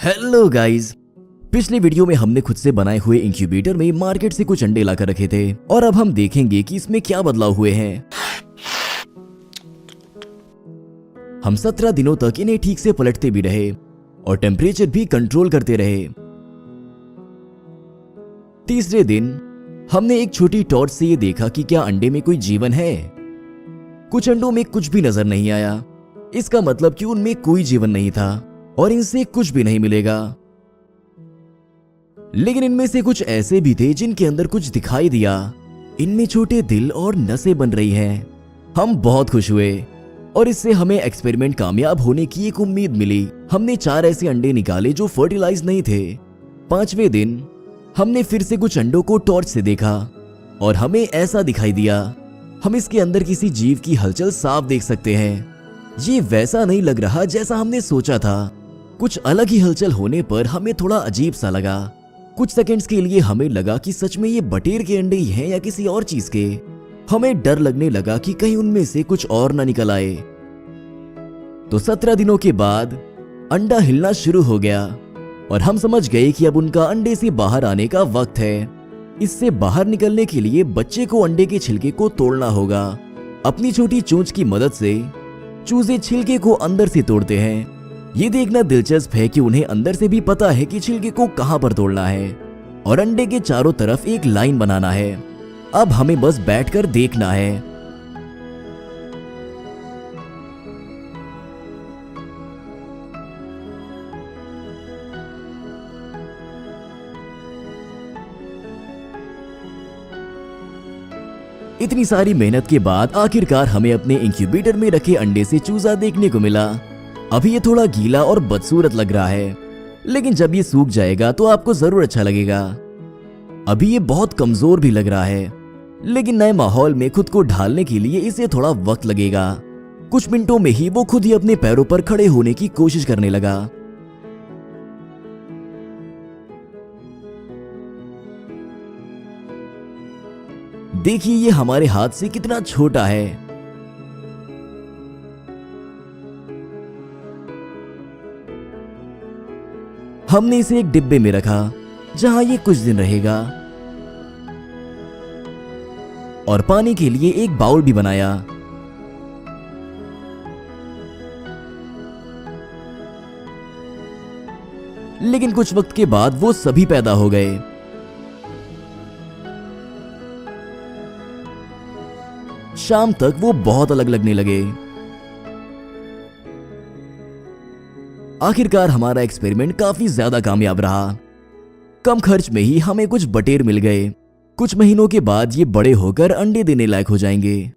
Hello guys. पिछले video में हमने खुद से बनाए हुए इंक्यूबेटर में मार्केट से कुछ अंडे लाकर रखे थे और अब हम देखेंगे कि इसमें क्या बदलाव हुए हैं। हम 17 दिनों तक इन्हें ठीक से पलटते भी रहे और टेम्परेचर भी कंट्रोल करते रहे। तीसरे दिन हमने एक छोटी टॉर्च से ये देखा कि क्या अंडे में कोई जीवन है। कुछ अंडों में कुछ भी नजर नहीं आया। इसका मतलब कि उनमें कोई जीवन नहीं था और इनसे कुछ भी नहीं मिलेगा। लेकिन इनमें से कुछ ऐसे भी थे जिनके अंदर कुछ दिखाई दिया। इनमें छोटे दिल और नसें बन रही हैं। हम बहुत खुश हुए और इससे हमें एक्सपेरिमेंट कामयाब होने की एक उम्मीद मिली। हमने 4 ऐसे अंडे निकाले जो फर्टिलाइज नहीं थे। 5वें दिन हमने फिर से कुछ अंडों को टॉर्च से देखा और हमें ऐसा दिखाई दिया। हम इसके अंदर किसी जीव की हलचल साफ देख सकते हैं। ये वैसा नहीं लग रहा जैसा हमने सोचा था। कुछ अलग ही हलचल होने पर हमें थोड़ा अजीब सा लगा। कुछ सेकंड्स के लिए हमें लगा कि सच में ये बटेर के अंडे ही हैं या किसी और चीज के। हमें डर लगने लगा कि कहीं उनमें से कुछ और ना निकल आए। तो 17 दिनों के बाद अंडा हिलना शुरू हो गया और हम समझ गए कि अब उनका अंडे से बाहर आने का वक्त है। इससे बाहर निकलने के लिए बच्चे को अंडे के छिलके को तोड़ना होगा। अपनी छोटी चोंच की मदद से चूजे छिलके को अंदर से तोड़ते हैं। ये देखना दिलचस्प है कि उन्हें अंदर से भी पता है कि छिलके को कहां पर तोड़ना है और अंडे के चारों तरफ एक लाइन बनाना है। अब हमें बस बैठकर देखना है। इतनी सारी मेहनत के बाद आखिरकार हमें अपने इंक्यूबेटर में रखे अंडे से चूजा देखने को मिला। अभी ये थोड़ा गीला और बदसूरत लग रहा है, लेकिन जब ये सूख जाएगा तो आपको जरूर अच्छा लगेगा। अभी ये बहुत कमजोर भी लग रहा है, लेकिन नए माहौल में खुद को ढालने के लिए इसे थोड़ा वक्त लगेगा। कुछ मिनटों में ही वो खुद ही अपने पैरों पर खड़े होने की कोशिश करने लगा। देखिए ये हमारे हाथ से कितना छोटा है। हमने इसे एक डिब्बे में रखा जहां ये कुछ दिन रहेगा और पानी के लिए एक बाउल भी बनाया। लेकिन कुछ वक्त के बाद वो सभी पैदा हो गए। शाम तक वो बहुत अलग लगने लगे। आखिरकार हमारा एक्सपेरिमेंट काफी ज्यादा कामयाब रहा। कम खर्च में ही हमें कुछ बटेर मिल गए। कुछ महीनों के बाद ये बड़े होकर अंडे देने लायक हो जाएंगे।